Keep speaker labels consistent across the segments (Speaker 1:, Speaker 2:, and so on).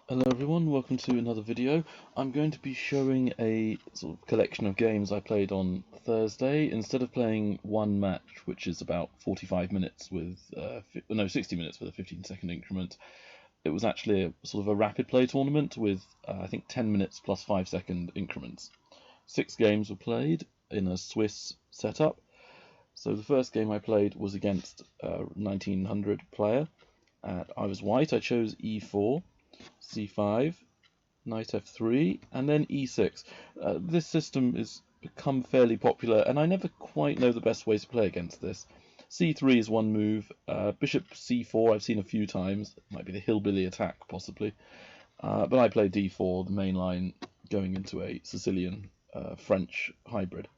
Speaker 1: Hello everyone, welcome to another video. I'm going to be showing a sort of collection of games I played on Thursday. Instead of playing one match, which is about 45 minutes with, 60 minutes with a 15-second increment, it was actually a sort of a rapid play tournament with, I think, 10 minutes plus 5-second increments. 6 games were played in a Swiss setup. So the first game I played was against a 1900 player. I was white, I chose e4. c5, knight f3, and then e6. This system has become fairly popular, and I never quite know the best way to play against this. c3 is one move. Bishop c4 I've seen a few times. It might be the hillbilly attack, possibly. But I play d4, the main line, going into a Sicilian French hybrid.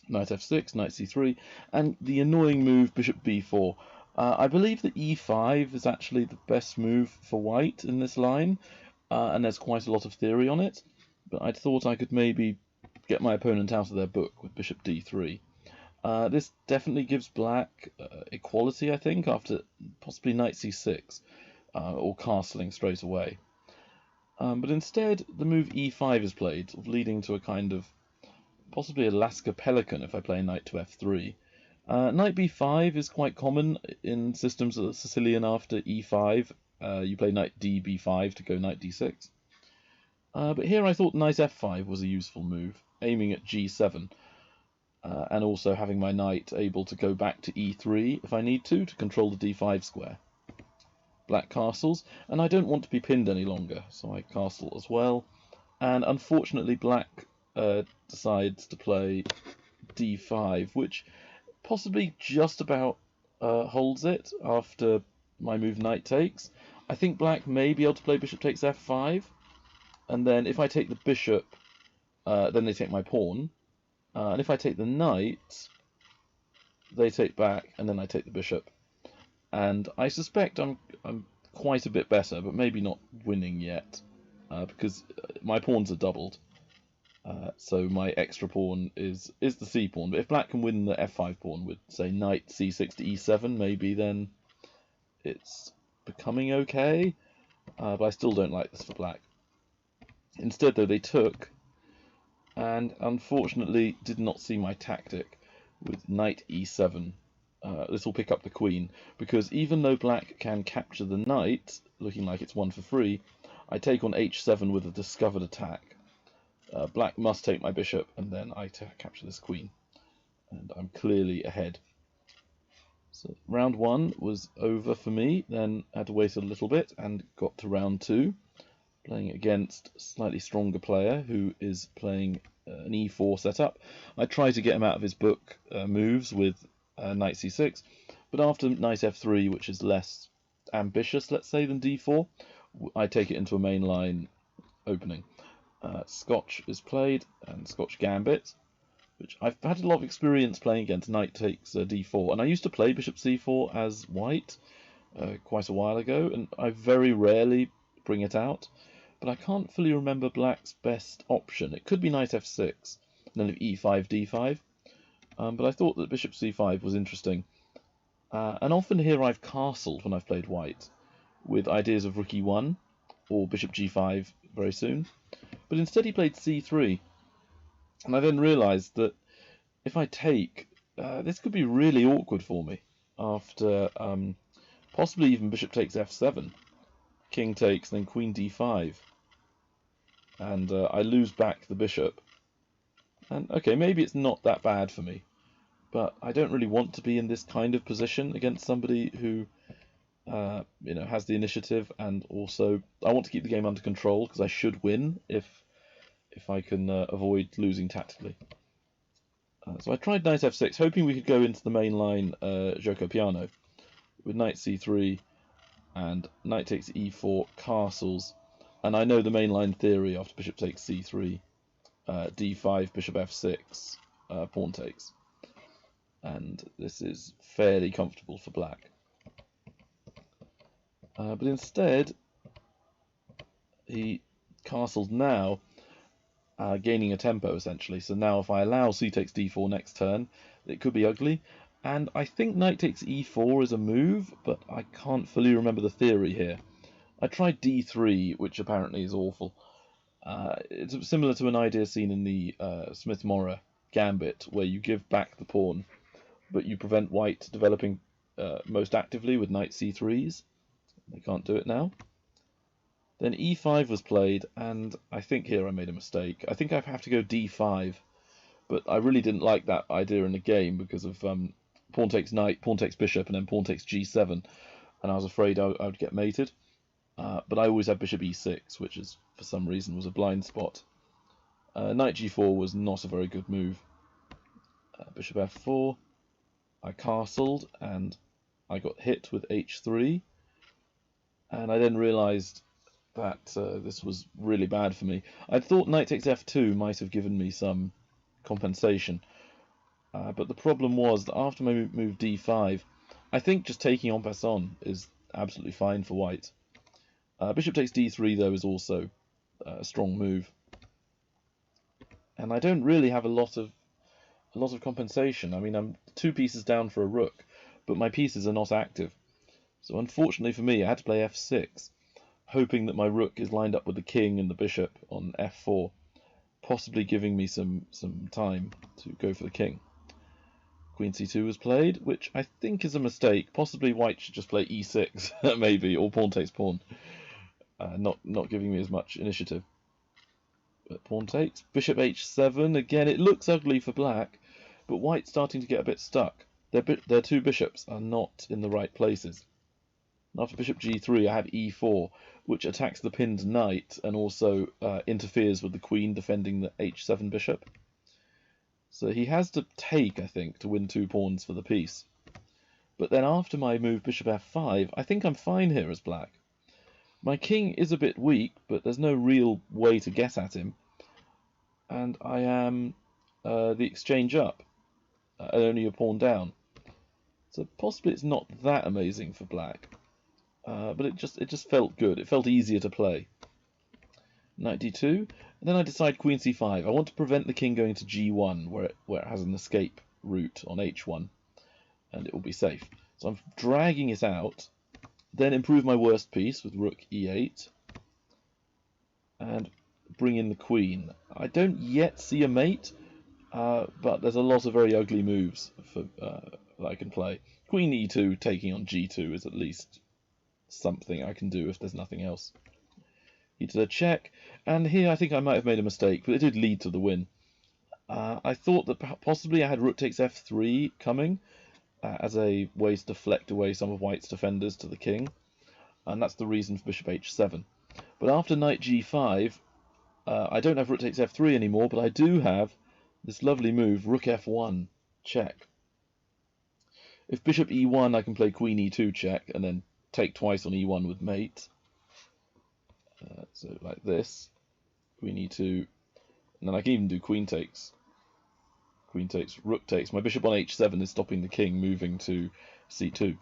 Speaker 1: Knight f6, knight c3, and the annoying move bishop b4. I believe that e5 is actually the best move for white in this line, and there's quite a lot of theory on it, but I thought I could maybe get my opponent out of their book with bishop d3. This definitely gives black equality, I think, after possibly knight c6, or castling straight away. But instead, the move e5 is played, leading to a kind of possibly Alaska Pelican if I play knight to f3. Knight b5 is quite common in systems that are Sicilian after e5. You play knight d/b5 to go knight d6. But here I thought knight f5 was a useful move, aiming at g7, and also having my knight able to go back to e3 if I need to control the d5 square. Black castles, and I don't want to be pinned any longer, so I castle as well. And unfortunately black decides to play d5, which possibly just about holds it after my move knight takes. I think black may be able to play bishop takes f5, and then if I take the bishop, then they take my pawn, and if I take the knight, they take back, and then I take the bishop. And I suspect I'm quite a bit better, but maybe not winning yet, because my pawns are doubled. So my extra pawn is the c pawn, but if black can win the f5 pawn with, say, knight c6 to e7, maybe then it's becoming okay, but I still don't like this for black. Instead, though, they took, and unfortunately did not see my tactic with knight e7. This will pick up the queen, because even though black can capture the knight, looking like it's one for free, I take on h7 with a discovered attack. Black must take my bishop, and then I capture this queen, and I'm clearly ahead. So round 1 was over for me, then I had to wait a little bit and got to round 2, playing against a slightly stronger player who is playing an e4 setup. I tried to get him out of his book moves with knight c6, but after knight f3, which is less ambitious, let's say, than d4, I take it into a main line opening. Scotch is played, and Scotch Gambit, which I've had a lot of experience playing against. Knight takes d4, and I used to play bishop c4 as white quite a while ago, and I very rarely bring it out, but I can't fully remember black's best option. It could be knight f6, and then e5 d5, but I thought that bishop c5 was interesting, and often here I've castled when I've played white, with ideas of rook e1, or bishop g5 very soon. But instead he played c3, and I then realised that if I take, this could be really awkward for me after possibly even bishop takes f7, king takes, then queen d5, and I lose back the bishop. And okay, maybe it's not that bad for me, but I don't really want to be in this kind of position against somebody who has the initiative, and also I want to keep the game under control because I should win if I can avoid losing tactically. So I tried knight f6, hoping we could go into the main line gioco piano with knight c3 and knight takes e4 castles, and I know the main line theory after bishop takes c3, d5, bishop f6, pawn takes, and this is fairly comfortable for black. But instead, he castles now, gaining a tempo essentially. So now if I allow c takes d4 next turn, it could be ugly. And I think knight takes e4 is a move, but I can't fully remember the theory here. I tried d3, which apparently is awful. It's similar to an idea seen in the Smith-Morra gambit, where you give back the pawn, but you prevent white developing most actively with knight c3s. They can't do it now. Then e5 was played, and I think here I made a mistake. I think I have to go d5, but I really didn't like that idea in the game because of pawn takes knight, pawn takes bishop, and then pawn takes g7, and I was afraid I would get mated. But I always had bishop e6, which is, for some reason, was a blind spot. Knight g4 was not a very good move. Bishop f4, I castled, and I got hit with h3, and I then realised that this was really bad for me. I thought knight takes f2 might have given me some compensation, but the problem was that after my move d5, I think just taking en passant is absolutely fine for white. Bishop takes d3 though is also a strong move, and I don't really have a lot of compensation. I mean, I'm 2 pieces down for a rook, but my pieces are not active. So unfortunately for me, I had to play f6, hoping that my rook is lined up with the king and the bishop on f4, possibly giving me some time to go for the king. Queen c2 was played, which I think is a mistake. Possibly white should just play e6, maybe, or pawn takes pawn, not giving me as much initiative. But pawn takes. Bishop h7, again, it looks ugly for black, but white's starting to get a bit stuck. Their 2 bishops are not in the right places. After bishop g3, I have e4, which attacks the pinned knight and also interferes with the queen defending the h7 bishop. So he has to take, I think, to win 2 pawns for the piece. But then after my move bishop f5, I think I'm fine here as black. My king is a bit weak, but there's no real way to get at him. And I am the exchange up, only a pawn down. So possibly it's not that amazing for black. But it just felt good. It felt easier to play. Knight d2, and then I decide queen c5. I want to prevent the king going to g1, where it has an escape route on h1, and it will be safe. So I'm dragging it out, then improve my worst piece with rook e8, and bring in the queen. I don't yet see a mate, but there's a lot of very ugly moves that I can play. Queen e2 taking on g2 is at least something I can do if there's nothing else. He did a check, and here I think I might have made a mistake, but it did lead to the win. I thought that possibly I had rook takes f3 coming as a way to deflect away some of white's defenders to the king, and that's the reason for bishop h7. But after knight g5, I don't have rook takes f3 anymore, but I do have this lovely move, rook f1, check. If bishop e1, I can play queen e2 check, and then take twice on e1 with mate. So like this, queen e2, and then I can even do queen takes, rook takes. My bishop on h7 is stopping the king moving to c2.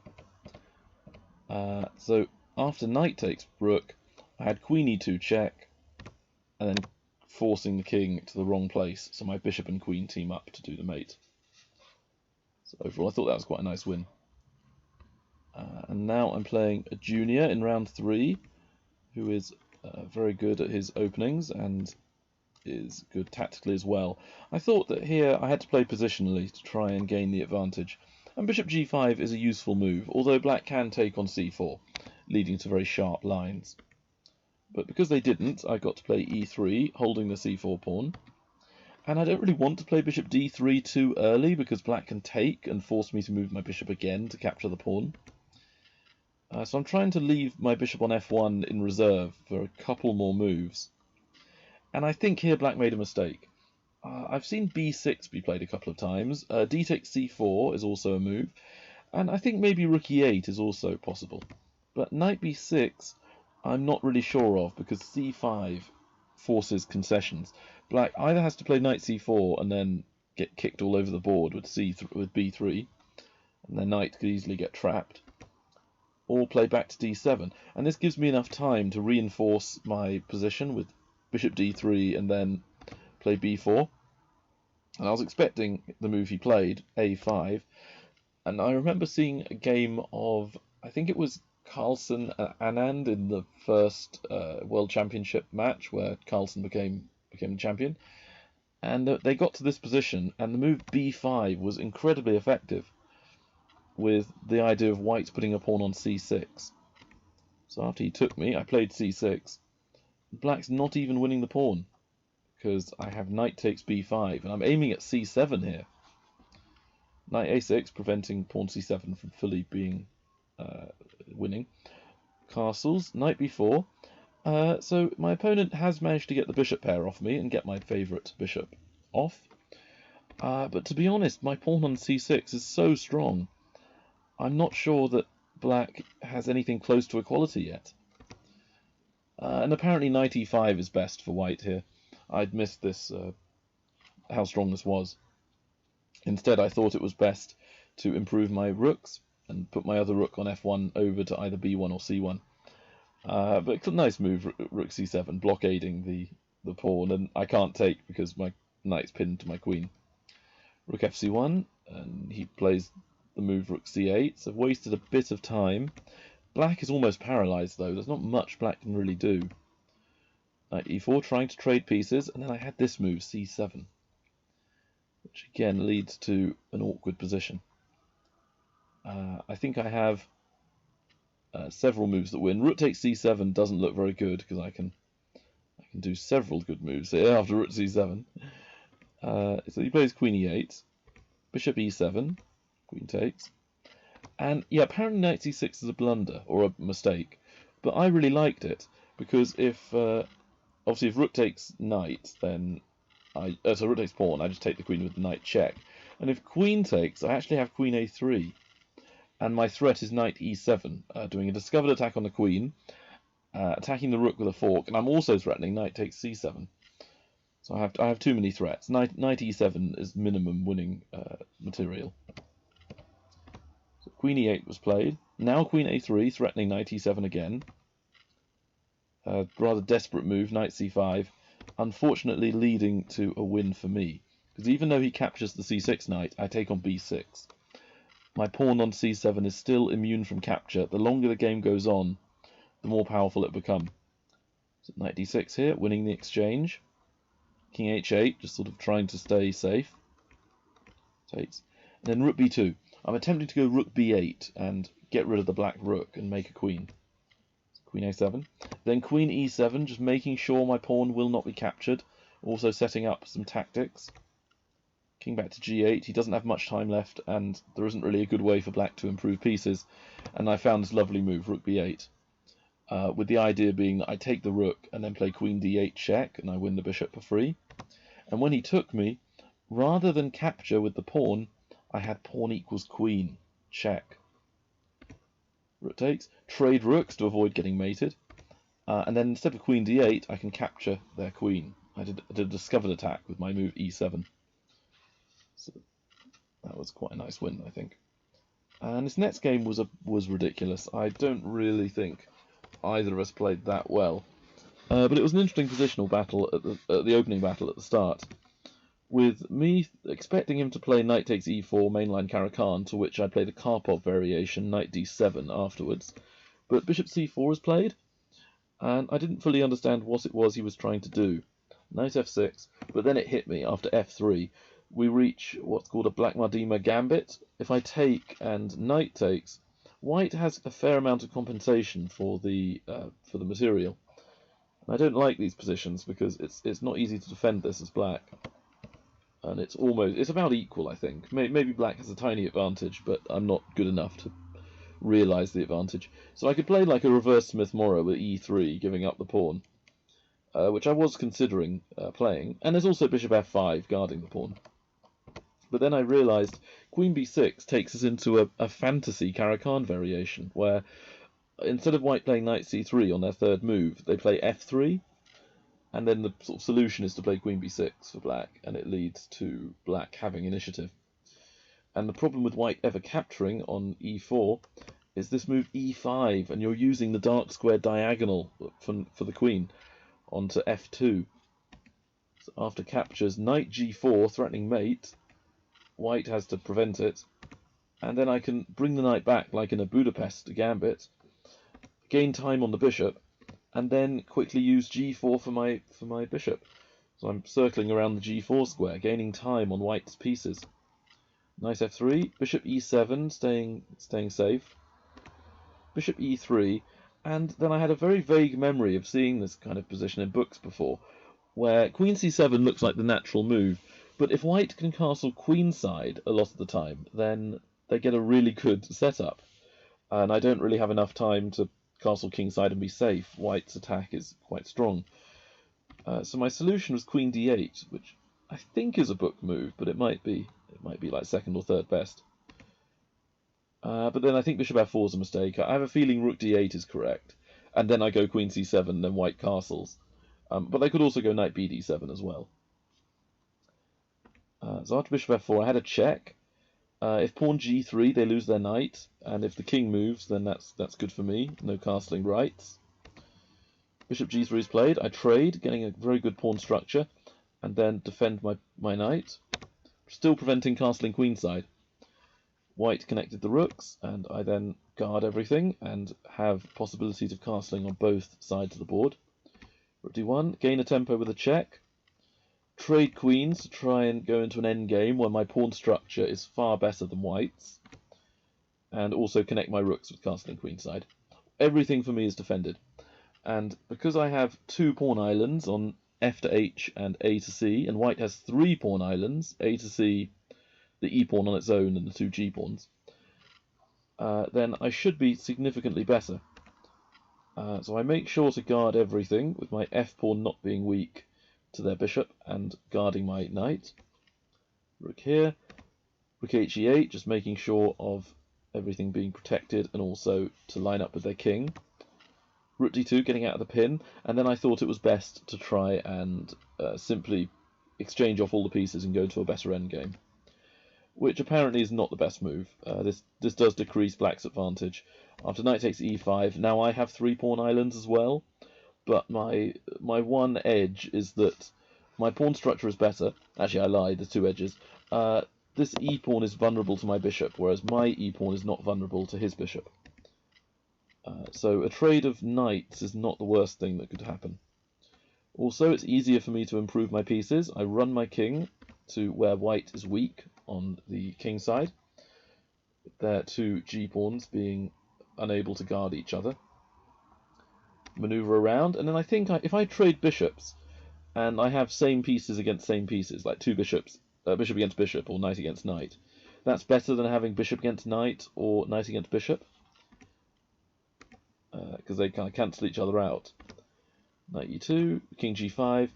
Speaker 1: So after knight takes rook, I had queen e2 check, and then forcing the king to the wrong place, so my bishop and queen team up to do the mate. So overall I thought that was quite a nice win. And now I'm playing a junior in round 3, who is very good at his openings and is good tactically as well. I thought that here I had to play positionally to try and gain the advantage, and bishop g5 is a useful move, although black can take on c4, leading to very sharp lines. But because they didn't, I got to play e3, holding the c4 pawn, and I don't really want to play bishop d3 too early because black can take and force me to move my bishop again to capture the pawn. So I'm trying to leave my bishop on f1 in reserve for a couple more moves. And I think here black made a mistake. I've seen b6 be played a couple of times. D takes c4 is also a move. And I think maybe rook e8 is also possible. But knight b6 I'm not really sure of because c5 forces concessions. Black either has to play knight c4 and then get kicked all over the board with b3, and their knight could easily get trapped, or play back to d7, and this gives me enough time to reinforce my position with bishop d3 and then play b4. And I was expecting the move he played, a5, and I remember seeing a game of, I think it was Carlsen Anand in the first World Championship match where Carlsen became champion. And they got to this position, and the move b5 was incredibly effective, with the idea of white putting a pawn on c6. So after he took me, I played c6. Black's not even winning the pawn, because I have knight takes b5, and I'm aiming at c7 here. Knight a6, preventing pawn c7 from fully being winning. Castles, knight b4. So my opponent has managed to get the bishop pair off me and get my favourite bishop off. But to be honest, my pawn on c6 is so strong. I'm not sure that black has anything close to equality yet. And apparently knight e5 is best for white here. I'd missed this, how strong this was. Instead, I thought it was best to improve my rooks and put my other rook on f1 over to either b1 or c1. But it's a nice move, rook c7, blockading the pawn, and I can't take because my knight's pinned to my queen. Rook fc1, and he plays the move rook c8, so I've wasted a bit of time. Black is almost paralysed though, there's not much black can really do. Knight e4, trying to trade pieces, and then I had this move, c7, which again leads to an awkward position. I think I have several moves that win. Rook takes c7 doesn't look very good because I can do several good moves here after rook c7. So he plays queen e8, bishop e7, queen takes, and yeah, apparently knight c6 is a blunder or a mistake, but I really liked it because if obviously if rook takes knight, then so rook takes pawn, I just take the queen with the knight check, and if queen takes, I actually have queen a3. And my threat is knight e7, doing a discovered attack on the queen, attacking the rook with a fork, and I'm also threatening knight takes c7. So I have too many threats. Knight e7 is minimum winning material. So queen e8 was played. Now queen a3, threatening knight e7 again. Rather desperate move, knight c5, unfortunately leading to a win for me. Because even though he captures the c6 knight, I take on b6. My pawn on c7 is still immune from capture. The longer the game goes on, the more powerful it becomes. So knight d6 here, winning the exchange. King h8, just sort of trying to stay safe. Takes. And then rook b2. I'm attempting to go rook b8 and get rid of the black rook and make a queen. So queen a7. Then queen e7, just making sure my pawn will not be captured. Also setting up some tactics. King back to g8, he doesn't have much time left, and there isn't really a good way for black to improve pieces, and I found this lovely move, rook b8, with the idea being that I take the rook and then play queen d8 check, and I win the bishop for free. And when he took me, rather than capture with the pawn, I had pawn equals queen, check. Rook takes, trade rooks to avoid getting mated, and then instead of queen d8, I can capture their queen. I did a discovered attack with my move e7. So that was quite a nice win, I think. And this next game was ridiculous. I don't really think either of us played that well. But it was an interesting positional battle at the opening battle at the start, with me expecting him to play knight takes e4 mainline Caro-Kann, to which I played a Karpov variation, knight d7 afterwards. But bishop c4 is played, and I didn't fully understand what it was he was trying to do. Knight f6, but then it hit me after f3. We reach what's called a Black Mardima gambit. If I take and knight takes, white has a fair amount of compensation for the material. And I don't like these positions because it's not easy to defend this as black. And it's about equal, I think. Maybe black has a tiny advantage, but I'm not good enough to realise the advantage. So I could play like a reverse Smith-Morrow with e3, giving up the pawn, which I was considering playing. And there's also bishop f5 guarding the pawn. But then I realised queen b6 takes us into a fantasy Caro-Kann variation, where instead of white playing knight c3 on their third move, they play f3, and then the sort of solution is to play queen b6 for black, and it leads to black having initiative. And the problem with white ever capturing on e4 is this move e5, and you're using the dark square diagonal for the queen onto f2. So after captures, knight g4, threatening mate, white has to prevent it, and then I can bring the knight back like in a Budapest gambit, gain time on the bishop, and then quickly use g4 for my bishop. So I'm circling around the g4 square, gaining time on white's pieces. Knight f3, bishop e7, staying safe. Bishop e3, and then I had a very vague memory of seeing this kind of position in books before, where queen c7 looks like the natural move, but if white can castle queenside a lot of the time, then they get a really good setup. And I don't really have enough time to castle kingside and be safe. White's attack is quite strong. So my solution was queen d8, which I think is a book move, but it might be like second or third best. But then I think bishop f4 is a mistake. I have a feeling rook d8 is correct, and then I go queen c7, then white castles. But I could also go knight bd7 as well. So after bishop f4, I had a check. If pawn g3, they lose their knight, and if the king moves, then that's good for me. No castling rights. Bishop g3 is played. I trade, getting a very good pawn structure, and then defend my knight, still preventing castling queenside. White connected the rooks, and I then guard everything and have possibilities of castling on both sides of the board. Rook d1, gain a tempo with a check. Trade queens to try and go into an endgame where my pawn structure is far better than white's, and also connect my rooks with castling queenside. Everything for me is defended, and because I have 2 pawn islands on f to h and a to c, and white has 3 pawn islands, a to c, the e pawn on its own, and the 2 g pawns, then I should be significantly better. So I make sure to guard everything with my f pawn not being weak to their bishop and guarding my knight. Rook here, rook he8, just making sure of everything being protected and also to line up with their king. Rook d2, getting out of the pin, and then I thought it was best to try and simply exchange off all the pieces and go to a better endgame, which apparently is not the best move. This does decrease black's advantage. After knight takes e5, now I have 3 pawn islands as well, but my one edge is that my pawn structure is better. Actually, I lied, there's 2 edges. This e-pawn is vulnerable to my bishop, whereas my e-pawn is not vulnerable to his bishop. So a trade of knights is not the worst thing that could happen. Also, it's easier for me to improve my pieces. I run my king to where white is weak on the king side, their 2 g-pawns being unable to guard each other. Maneuver around, and then I think if I trade bishops and I have same pieces against same pieces, like 2 bishops, bishop against bishop or knight against knight, that's better than having bishop against knight or knight against bishop, because they kind of cancel each other out. Knight e2, king g5,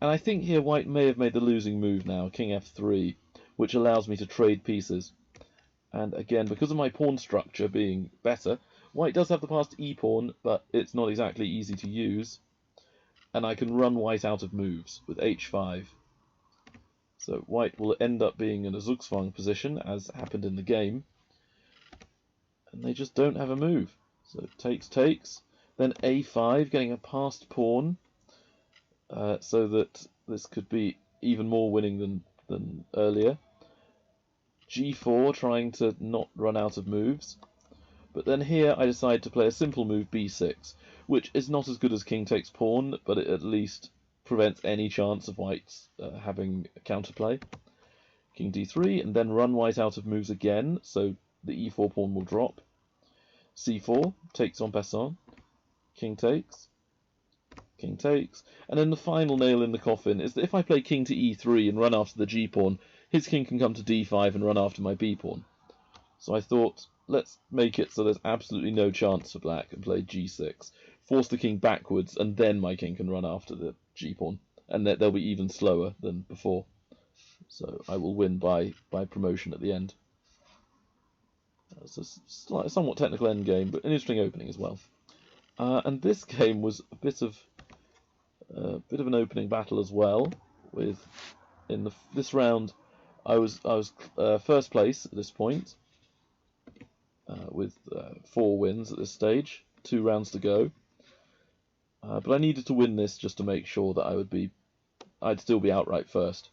Speaker 1: and I think here white may have made the losing move now, king f3, which allows me to trade pieces. And again, because of my pawn structure being better, white does have the passed e-pawn, but it's not exactly easy to use. And I can run white out of moves with h5. So white will end up being in a Zugzwang position, as happened in the game. And they just don't have a move. So takes, then a5, getting a passed pawn, so that this could be even more winning than earlier. g4, trying to not run out of moves. But then here I decide to play a simple move, b6, which is not as good as king takes pawn, but it at least prevents any chance of white's having a counterplay. King d3, and then run white out of moves again, so the e4 pawn will drop. c4, takes en passant. King takes, and then the final nail in the coffin is that if I play king to e3 and run after the g-pawn, his king can come to d5 and run after my b-pawn. So I thought, let's make it so there's absolutely no chance for black and play g6. Force the king backwards, and then my king can run after the g-pawn, and they'll be even slower than before. So I will win by promotion at the end. It's a somewhat technical endgame, but an interesting opening as well. And this game was a bit of an opening battle as well. This round, I was first place at this point, with 4 wins at this stage, 2 rounds to go. But I needed to win this just to make sure that I'd still be outright first.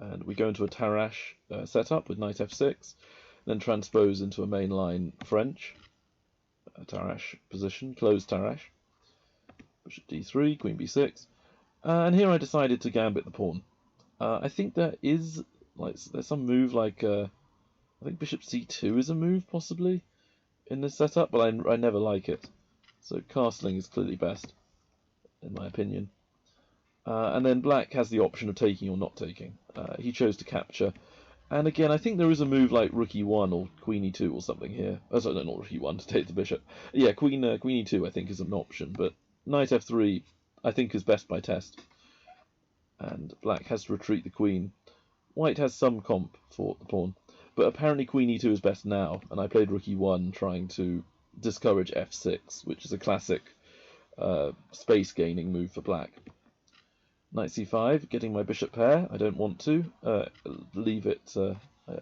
Speaker 1: And we go into a Tarrasch setup with knight f6, then transpose into a mainline French. Tarash position, closed Tarash. Bishop d3, queen b6. And here I decided to gambit the pawn. I think there is, there's some move like, I think bishop c2 is a move, possibly, in this setup, but I never like it. So castling is clearly best, in my opinion. And then black has the option of taking or not taking. He chose to capture. And again, I think there is a move like rook e1 or queen e2 or something here. Oh, sorry, no, not rook e1 to take the bishop. Yeah, queen e2 I think is an option, but knight f3 I think is best by test. And black has to retreat the queen. White has some comp for the pawn, but apparently queen e2 is best now, and I played rook e1 trying to discourage f6, which is a classic space gaining move for black. Knight c5, getting my bishop pair. I don't want to leave it.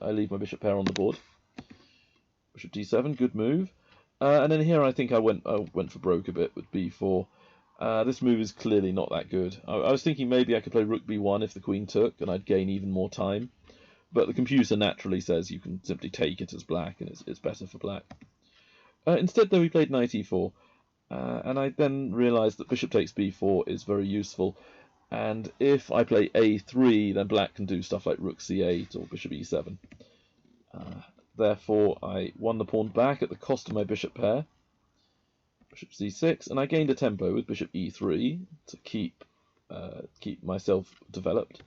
Speaker 1: I leave my bishop pair on the board. Bishop d7, good move. And then here I think I went for broke a bit with b4. This move is clearly not that good. I was thinking maybe I could play rook b1 if the queen took, and I'd gain even more time. But the computer naturally says you can simply take it as black, and it's better for black. Instead, though, we played knight e4, and I then realised that bishop takes b4 is very useful. And if I play a3, then black can do stuff like rook c8 or bishop e7. Therefore, I won the pawn back at the cost of my bishop pair. Bishop c6, and I gained a tempo with bishop e3 to keep myself developed.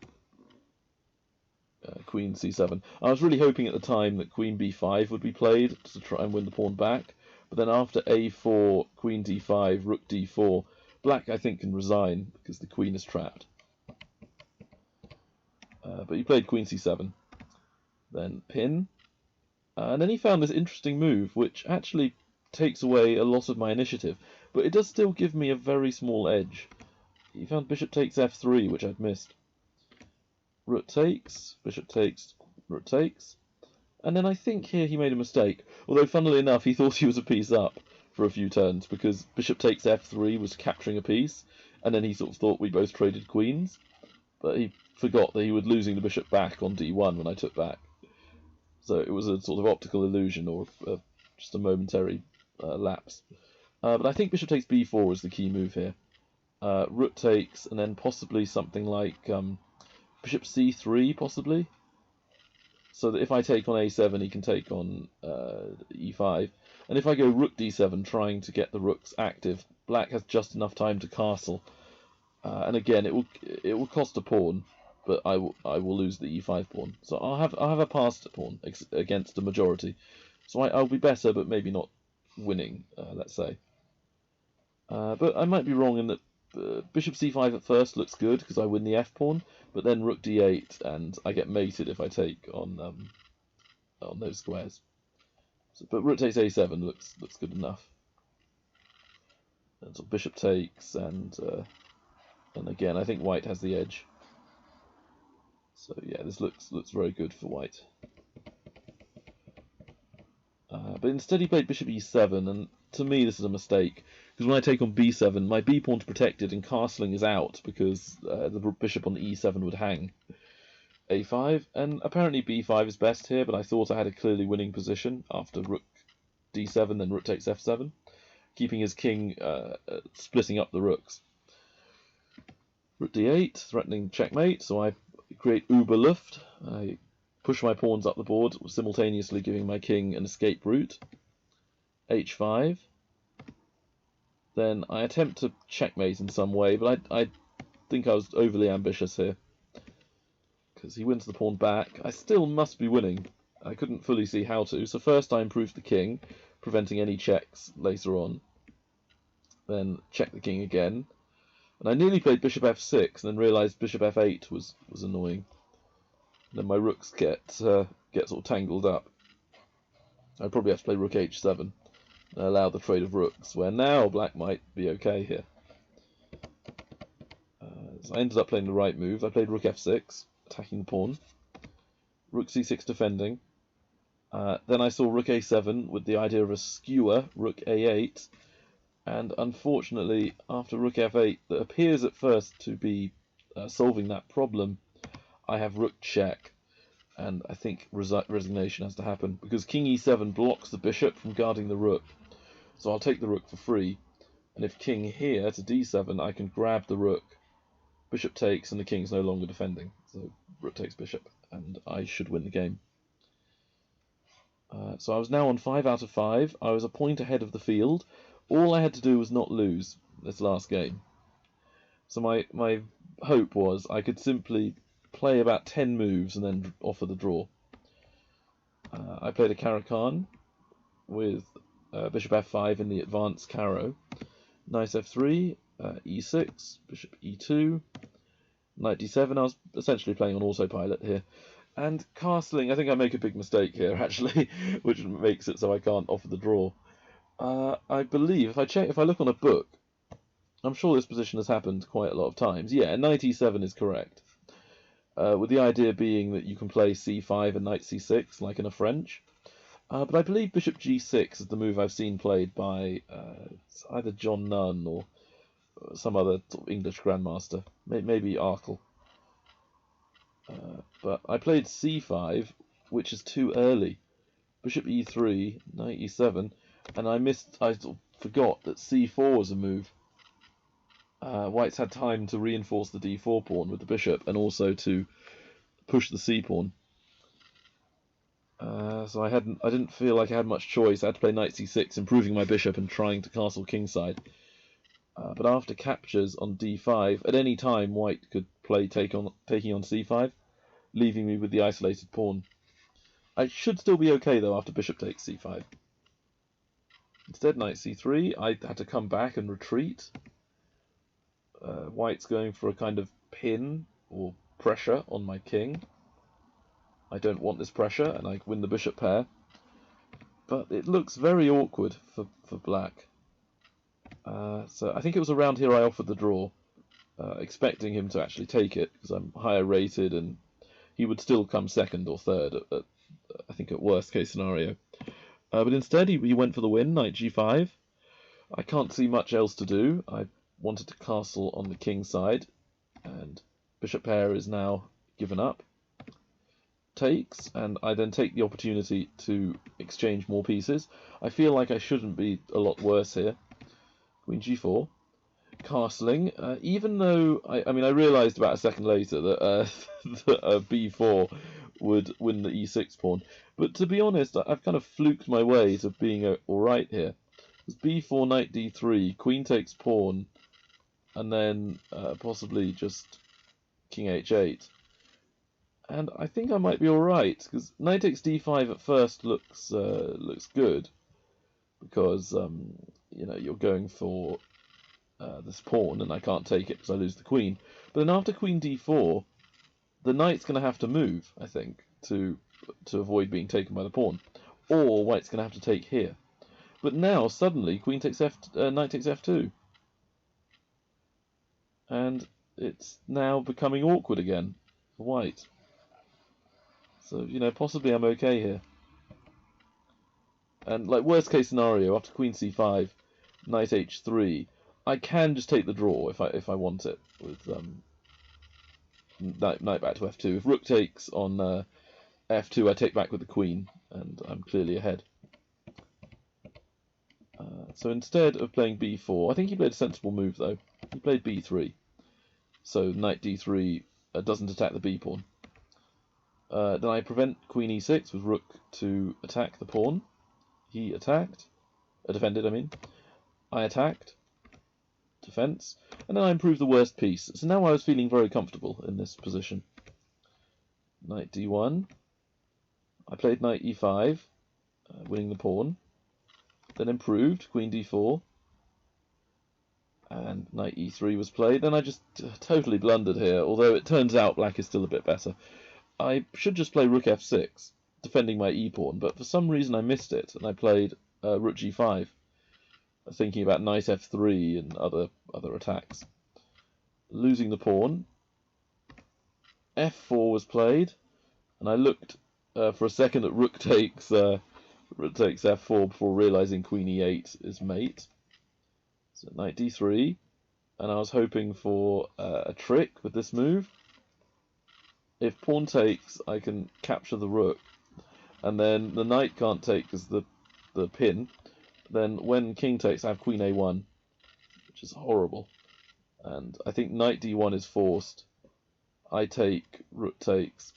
Speaker 1: Queen c7. I was really hoping at the time that queen b5 would be played to try and win the pawn back, but then after a4, queen d5, rook d4, black I think can resign because the queen is trapped. But he played queen c7, then pin, and then he found this interesting move which actually takes away a lot of my initiative, but it does still give me a very small edge. He found bishop takes f3, which I'd missed. Rook takes, bishop takes, rook takes, and then I think here he made a mistake, although funnily enough he thought he was a piece up for a few turns, because bishop takes f3 was capturing a piece, and then he sort of thought we both traded queens, but he forgot that he was losing the bishop back on d1 when I took back. So it was a sort of optical illusion, or just a momentary lapse. But I think bishop takes b4 is the key move here. Rook takes, and then possibly something like bishop c3, possibly. So that if I take on a7, he can take on e5. And if I go rook d7, trying to get the rooks active, black has just enough time to castle. And again, it will cost a pawn, but I will lose the e5 pawn. So I'll have a passed pawn against the majority. So I'll be better, but maybe not winning, let's say. But I might be wrong in that bishop c5 at first looks good because I win the f pawn, but then rook d8 and I get mated if I take on those squares. So, but rook takes a7 looks good enough. And so bishop takes, and again I think white has the edge. So yeah, this looks very good for white. But instead he played bishop e7, and to me this is a mistake, because when I take on b7, my b pawn's protected and castling is out because the bishop on e7 would hang. a5, and apparently b5 is best here, but I thought I had a clearly winning position after rook d7, then rook takes f7, keeping his king splitting up the rooks. Rook d8, threatening checkmate, so I create Überluft. I push my pawns up the board, simultaneously giving my king an escape route. h5. Then I attempt to checkmate in some way, but I think I was overly ambitious here, because he wins the pawn back. I still must be winning. I couldn't fully see how to, so first I improved the king, preventing any checks later on. Then check the king again. And I nearly played bishop f6, and then realised bishop f8 was annoying. And then my rooks get sort of tangled up. I'd probably have to play rook h7 and allow the trade of rooks, where now black might be okay here. So I ended up playing the right move. I played rook f6, attacking the pawn. Rook c6 defending. Then I saw rook a7 with the idea of a skewer, rook a8. And unfortunately, after rook f8, that appears at first to be solving that problem, I have rook check, and I think resignation has to happen, because king e7 blocks the bishop from guarding the rook. So I'll take the rook for free, and if king here to d7, I can grab the rook, bishop takes, and the king's no longer defending. So rook takes bishop, and I should win the game. So I was now on 5 out of 5. I was a point ahead of the field. All I had to do was not lose this last game. So my hope was I could simply play about 10 moves and then offer the draw. I played a Caro-Kann with bishop f5 in the advanced Caro. Knight f3, e6, bishop e2, knight d7. I was essentially playing on autopilot here. And castling, I think I make a big mistake here, actually, which makes it so I can't offer the draw. I believe, if I look on a book, I'm sure this position has happened quite a lot of times. Yeah, knight e7 is correct. With the idea being that you can play c5 and knight c6, like in a French. But I believe bishop g6 is the move I've seen played by either John Nunn or some other sort of English grandmaster, maybe Arkle. But I played c5, which is too early. Bishop e3, knight e7, and I sort of forgot that c4 was a move. White's had time to reinforce the d4 pawn with the bishop, and also to push the c pawn. So I didn't feel like I had much choice. I had to play knight c6, improving my bishop and trying to castle kingside. But after captures on d5, at any time White could play taking on c5, leaving me with the isolated pawn. I should still be okay though after bishop takes c5. Instead, knight c3. I had to come back and retreat. White's going for a kind of pin or pressure on my king. I don't want this pressure, and I win the bishop pair. But it looks very awkward for black. So I think it was around here I offered the draw, expecting him to actually take it, because I'm higher rated, and he would still come second or third, I think at worst case scenario. But instead he went for the win, knight g5. I can't see much else to do. I wanted to castle on the king side, and bishop pair is now given up. Takes, and I then take the opportunity to exchange more pieces. I feel like I shouldn't be a lot worse here. Queen g4. Castling, even though, I realised about a second later that, that b4 would win the e6 pawn. But to be honest, I've kind of fluked my way to being alright here. It's b4, knight d3, queen takes pawn, and then possibly just king h8. And I think I might be alright, because knight takes d5 at first looks good, because you're going for this pawn, and I can't take it because I lose the queen. But then after queen d4, the knight's going to have to move, I think, to avoid being taken by the pawn, or white's going to have to take here. But now suddenly knight takes f2, and it's now becoming awkward again for white. So, possibly I'm okay here. And, like, worst case scenario, after queen c5, knight h3, I can just take the draw if I want it, with knight back to f2. If rook takes on f2, I take back with the queen, and I'm clearly ahead. So instead of playing b4, I think he played a sensible move, though. He played b3. So knight d3 doesn't attack the b pawn. Then I prevent queen e6 with rook to attack the pawn. He attacked. Defended, I mean. I attacked. Defense. And then I improved the worst piece. So now I was feeling very comfortable in this position. Knight d1. I played knight e5, winning the pawn. Then improved, queen d4. And knight e3 was played. Then I just totally blundered here, although it turns out black is still a bit better. I should just play rook f6, defending my e-pawn, but for some reason I missed it, and I played rook g5, thinking about knight f3 and other attacks. Losing the pawn. f4 was played, and I looked for a second at rook takes f4 before realising queen e8 is mate. So knight d3, and I was hoping for a trick with this move. If pawn takes, I can capture the rook, and then the knight can't take because the pin. then when king takes, I have queen a1, which is horrible. And I think knight d1 is forced. I take, rook takes.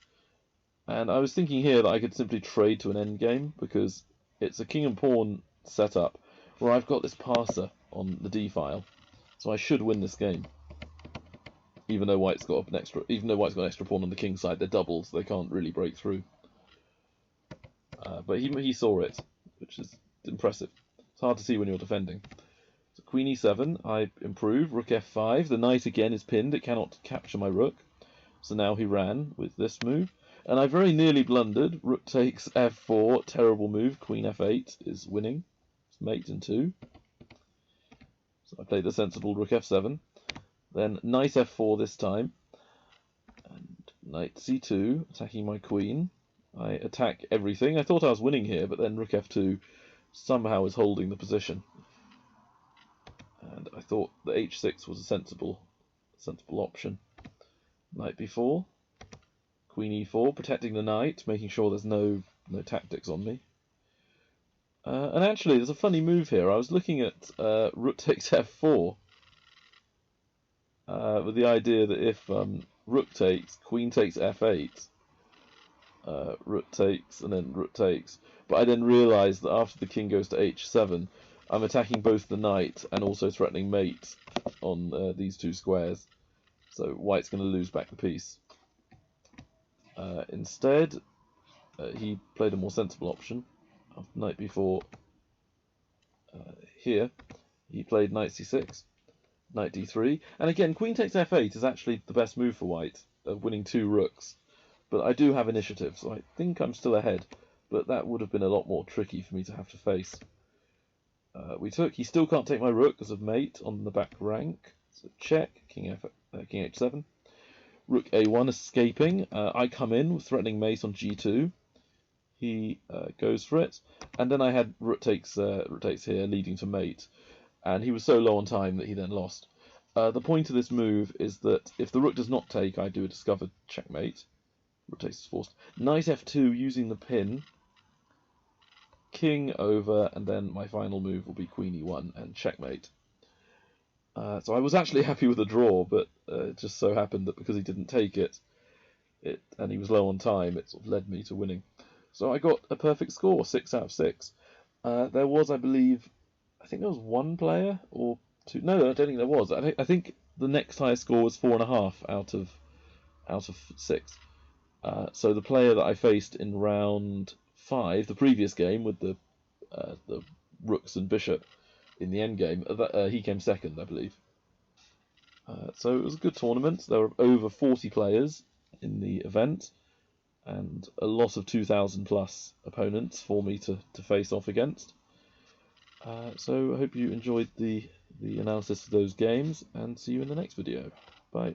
Speaker 1: And I was thinking here that I could simply trade to an endgame, because it's a king and pawn setup where I've got this passer on the d file, so I should win this game. Even though white's got an extra pawn on the king side, they're doubles, so they can't really break through. But he saw it, which is impressive. It's hard to see when you're defending. So queen e7, I improve. Rook f5. The knight again is pinned. It cannot capture my rook. So now he ran with this move. And I very nearly blundered. Rook takes f4. Terrible move. Queen f8 is winning. It's mate in 2. So I played the sensible rook f7. Then knight f4 this time. And knight c2, attacking my queen. I attack everything. I thought I was winning here, but then rook f2 somehow is holding the position. And I thought the h6 was a sensible option. Knight b4, queen e4, protecting the knight, making sure there's no tactics on me. And actually, there's a funny move here. I was looking at rook takes f4 with the idea that if rook takes, queen takes f8, rook takes, and then rook takes. But I then realised that after the king goes to h7, I'm attacking both the knight and also threatening mate on these two squares. So white's going to lose back the piece. Instead, he played a more sensible option. After knight b4, here, he played knight c6, knight d3. And again, queen takes f8 is actually the best move for white, winning 2 rooks. But I do have initiative, so I think I'm still ahead. But that would have been a lot more tricky for me to have to face. We took. He still can't take my rook because of mate on the back rank. So check, king h7. Rook a1 escaping. I come in, threatening mate on g2. He goes for it. And then I had rook takes here, leading to mate. And he was so low on time that he then lost. The point of this move is that if the rook does not take, I do a discovered checkmate. Rook takes is forced. Knight f2 using the pin. King over, and then my final move will be queen e1 and checkmate. So I was actually happy with the draw, but it just so happened that because he didn't take it, and he was low on time, it sort of led me to winning. So I got a perfect score, 6 out of 6. There was, I believe, I think there was 1 player or 2. No, I don't think there was. I think the next highest score was 4.5 out of 6. So the player that I faced in round 5, the previous game with the rooks and bishop in the end game, he came second, I believe. So it was a good tournament. There were over 40 players in the event, and a lot of 2,000 plus opponents for me to face off against. So I hope you enjoyed the analysis of those games, and see you in the next video. Bye.